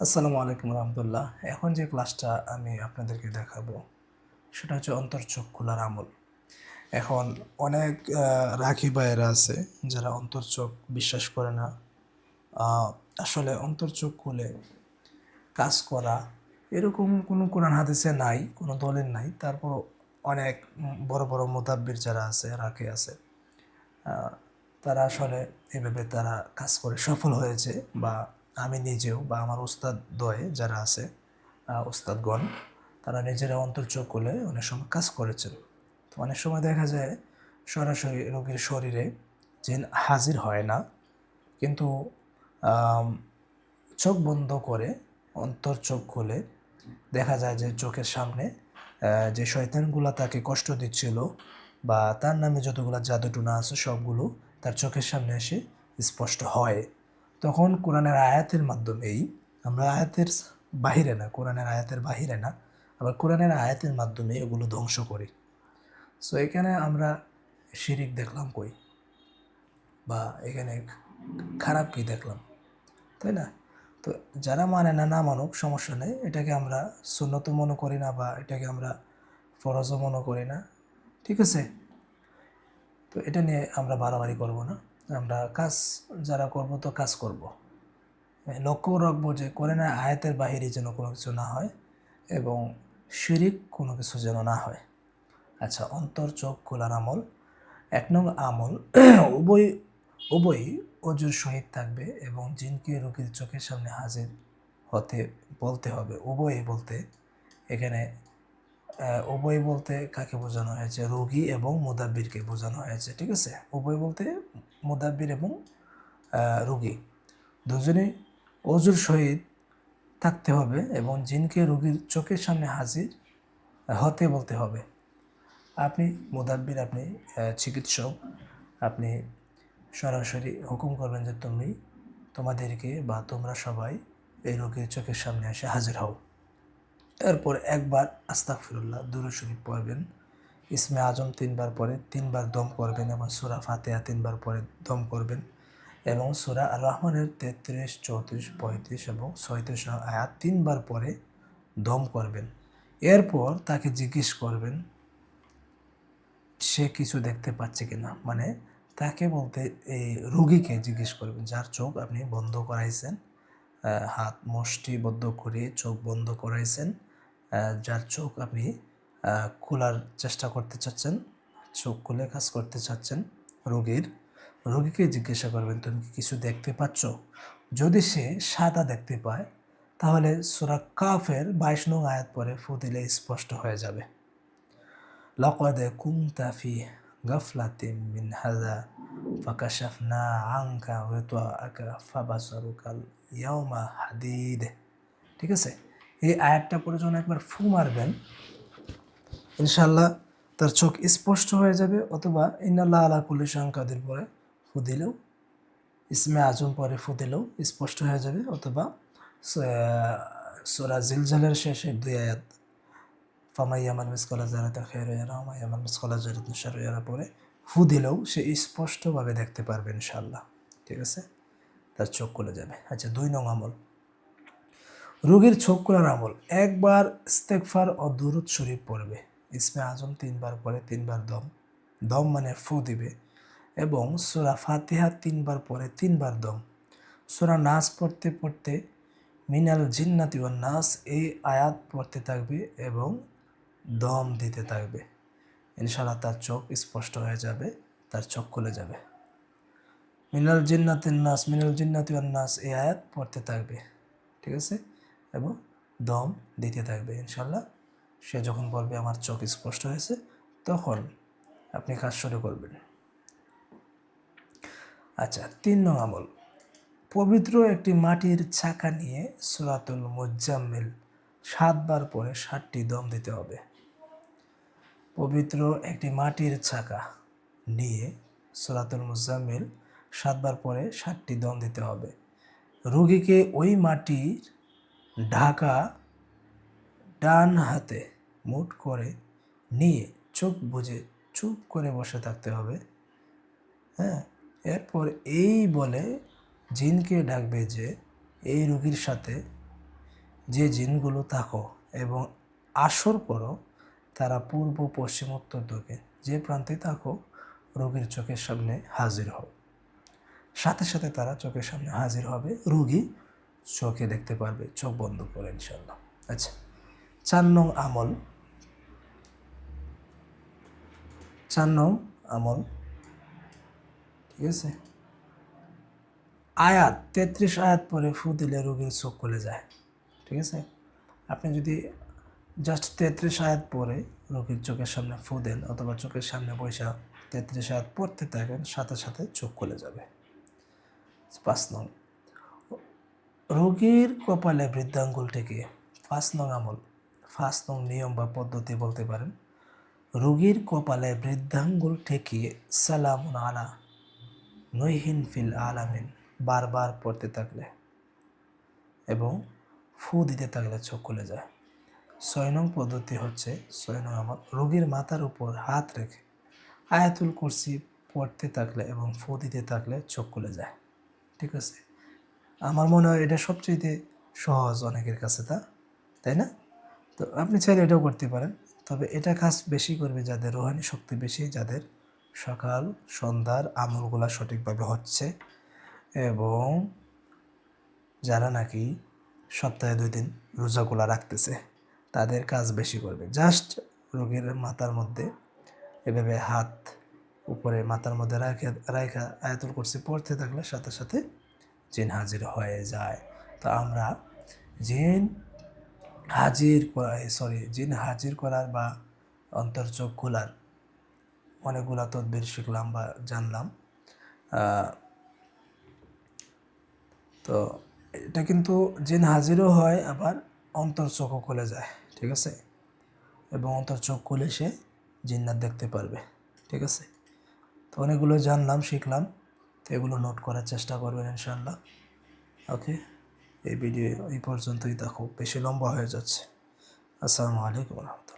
আসসালামু আলাইকুম রহমতুল্লাহ। এখন যে ক্লাসটা আমি আপনাদেরকে দেখাবো সেটা হচ্ছে অন্তর্চোখ খোলার আমল। এখন অনেক রাখি ভাইয়েরা আছে যারা অন্তর্চোখ বিশ্বাস করে না। আসলে অন্তর্চোখ খুলে কাজ করা এরকম কোনো কোরআন হাদিসে নাই, কোনো দলিল নাই। তারপর অনেক বড় বড় মুতাব্বির যারা আছে, রাখি আছে, তারা আসলে এভাবে তারা কাজ করে সফল হয়েছে। বা আমি নিজেও বা আমার উস্তাদদ্বয় যারা আছে, উস্তাদগণ, তারা নিজেরা অন্তর্চোখ খুলে অনেক সময় কাজ করেছেন। তো অনেক সময় দেখা যায় সরাসরি রোগীর শরীরে জিন হাজির হয় না, কিন্তু আম, চোখ বন্ধ করে অন্তর্চোখ খুলে দেখা যায় যে চোখের সামনে যে শয়তানগুলো তাকে কষ্ট দিচ্ছিল বা তার নামে যতগুলো জাদুটুনা আছে সবগুলো তার চোখের সামনে এসে স্পষ্ট হয়। তখন কোরআনের আয়াতের মাধ্যমেই, আমরা আয়াতের বাহিরে না, কোরআনের আয়াতের বাহিরে না, আবার কোরআনের আয়াতের মাধ্যমে এগুলো ধ্বংস করি। সো এখানে আমরা শিরিক দেখলাম কই, বা এখানে খারাপ কি দেখলাম, তাই না? তো যারা মানে না, না মানুক, সমস্যা নেই। এটাকে আমরা সুন্নত মনে করি না, বা এটাকে আমরা ফরজও মনে করি না, ঠিক আছে? তো এটা নিয়ে আমরা বাড়াবাড়ি করব না। আমরা কাজ যারা করব তো কাজ করব, লক্ষ্য রাখবো যে করে না আয়াতের বাহিরে যেন কোনো কিছু না হয়, এবং শিরিক কোনো কিছু যেন না হয়। আচ্ছা, অন্তর চোখ খোলার আমল। 1 নং আমল, উভয় উভয়ই অজুর সহিত থাকবে এবং জিনকে রোগীর চোখের সামনে হাজির হতে বলতে হবে। উভয়ই বলতে এখানে উভয় বলতে কাকে বোঝানো হয়েছে? রোগী এবং মুদাব্বিরকে বোঝানো হয়েছে, ঠিক আছে? উভয় বলতে মুদাব্বির এবং রোগী দুজনেই অজুর সহিত থাকতে হবে এবং জিনকে রোগীর চোখের সামনে হাজির হতে বলতে হবে। আপনি মুদাব্বির, আপনি চিকিৎসক, আপনি সরাসরি হুকুম করবেন যে তোমাদেরকে বা তোমরা সবাই এই রোগীর চোখের সামনে এসে হাজির হও। তারপর একবার আস্তাগফিরুল্লাহ দুরূদ শরীফ পড়বেন, ইসমে আজম 3 বার পরে 3 বার দম করবেন, এবং সূরা ফাতিহা 3 বার পরে দম করবেন, এবং সূরা আর রহমানের 33, 34, 35 এবং 36 নং আয়াত 3 বার পরে দম করবেন। এরপর তাকে জিজ্ঞেস করবেন সে কিছু দেখতে পাচ্ছে কিনা, মানে তাকে বলতে এই রোগীকে জিজ্ঞেস করবেন যার চোখ আপনি বন্ধ করাইছেন, হাত মুষ্টিবদ্ধ করে চোখ বন্ধ করাইছেন, যার চোখ আপনি খোলার চেষ্টা করতে চাচ্ছেন, চোখ খুলে কাজ করতে চাচ্ছেন রোগীকে জিজ্ঞাসা করবেন তুমি কি কিছু দেখতে পাচ্ছ? যদি সে সাদা দেখতে পায় তাহলে সূরা কাফের 22 নং আয়াত পরে ফু দিলে স্পষ্ট হয়ে যাবে। লাকাদ কুনতা ফি গাফলাতিন মিন হাযা ফাকাশাফনা আনকা গিতাআকা ফাবাসারুকাল ইয়াওমা হাদীদ। ঠিক আছে? এই আয়াতটা পরে যখন একবার ফু মারবেন, ইনশাআল্লাহ তার চোখ স্পষ্ট হয়ে যাবে। অথবা ইন্নাল্লাহ আলা কুল্লি শাইইন কাদির পরে ফু দিলেও, ইসমে আজম পরে ফু দিলেও স্পষ্ট হয়ে যাবে। অথবা সূরা জিলজালের শেষে 2 আয়াত, ফামান ইয়ামাল মিসকালা যারাতিন খায়রান ইয়ারা ওয়া মান ইয়ামাল মিসকালা যারাতিন শাররান ইয়ারা পরে ফু দিলেও সে স্পষ্টভাবে দেখতে পারবে ইনশাআল্লাহ। ঠিক আছে? তার চোখ খুলে যাবে। আচ্ছা, 2 নং আমল, রোগীর চোখ খোলার আমল। একবার ইস্তেগফার ও দুরূদ শরীফ পড়বে, ইসমে আজম 3 বার পরে 3 বার দম, দম মানে ফু দিবে, এবং সূরা ফাতিহা 3 বার পরে 3 বার দম, সূরা নাস পড়তে পড়তে মিনাল জিন্নাতি ওয়ান নাস এই আয়াত পড়তে থাকবে এবং দম দিতে থাকবে। ইনশাআল্লাহ তার চোখ স্পষ্ট হয়ে যাবে, তার চোখ খুলে যাবে। মিনাল জিন্নাতিন নাস, মিনাল জিন্নাতি ওয়ান নাস এই আয়াত পড়তে থাকবে, ঠিক আছে? এবং দম দিতে থাকবে। ইনশাআল্লাহ সে যখন বলবে আমার চোখ স্পষ্ট হয়েছে, তখন আপনি কাজ শুরু করবেন। আচ্ছা, 3 নং আমল, পবিত্র একটি মাটির চাকা নিয়ে সূরাতুল মুজাম্মিল 7 বার পরে 7টি দম দিতে হবে। পবিত্র একটি মাটির চাকা নিয়ে সূরাতুল মুজাম্মিল 7 বার পরে 7টি দম দিতে হবে। রোগীকে ওই মাটির ঢাকা ডান হাতে মুঠ করে নিয়ে চোখ বুজে চুপ করে বসে থাকতে হবে। হ্যাঁ, এরপর এই বলে জিনকে ডাকবে যে এই রোগীর সাথে যে জিনগুলো থাকো এবং আসর করো, তারা পূর্ব পশ্চিম উত্তর দক্ষিণ যে প্রান্তে থাকো রোগীর চোখের সামনে হাজির হও। সাথে সাথে তারা চোখের সামনে হাজির হবে, রোগী চোখে দেখতে পারবে, চোখ বন্ধ করে ইনশাল্লাহ। আচ্ছা, 4 নং আমল। 4 নং আমল, ঠিক আছে। আয়াত 33 আয়াত পরে ফু দিলে রোগীর চোখ খুলে যায়, ঠিক আছে। আপনি যদি জাস্ট 33 আয়াত পরে রোগীর চোখের সামনে ফু দেন অথবা চোখের সামনে বৈশা 33 আয়াত পড়তে থাকেন, সাথে সাথে চোখ খুলে যাবে। 5 নং, রোগীর কপালে বৃদ্ধাঙ্গুল ঠেকিয়ে। 5 নং আমল, 5 নং নিয়ম বা পদ্ধতি বলতে পারেন। রোগীর কপালে বৃদ্ধাঙ্গুল ঠেকিয়ে সালামুন আলা নূহিন ফিল আলামিন বারবার পড়তে থাকলে এবং ফু দিতে থাকলে চোখ খুলে যায়। 6 নং পদ্ধতি হচ্ছে, 6 নং আমল, রোগীর মাথার উপর হাত রেখে আয়াতুল কুরসি পড়তে থাকলে এবং ফু দিতে থাকলে চোখ খুলে যায়, ঠিক আছে। আমার মনে হয় এটা সবচেয়ে সহজ অনেকের কাছে, তাই না? তো আপনি চাইলে এটাও করতে পারেন, তবে এটা কাজ বেশি করবে যাদের রোহানি শক্তি বেশি, যাদের সকাল সন্ধ্যার আমলগুলা সঠিকভাবে হচ্ছে এবং যারা নাকি সপ্তাহে 2 দিন রোজাগুলা রাখতেছে, তাদের কাজ বেশি করবে। জাস্ট রোগীর মাথার মধ্যে এভাবে হাত উপরে মাথার মধ্যে রাখা আয়াতুল কুরসি পড়তে থাকলে সাথে সাথে জিন হাজির হয়ে যায়। তো আমরা জিন জিন হাজির করার বা অন্তর্চোখ খোলার অনেকগুলা তদবির শিখলাম বা জানলাম। তো এটা কিন্তু জিন হাজিরও হয়, আবার অন্তর্চোখও খুলে যায়, ঠিক আছে। এবং অন্তর্চোখ খুলে সে জিন্নাত দেখতে পারবে, ঠিক আছে। তো অনেকগুলো জানলাম, শিখলাম। তো এগুলো নোট করার চেষ্টা করবেন ইনশাআল্লাহ। ওকে, এই ভিডিও এই পর্যন্তই থাকুক, বেশি লম্বা হয়ে যাচ্ছে। আসসালামু আলাইকুম রহমতুল্লাহ।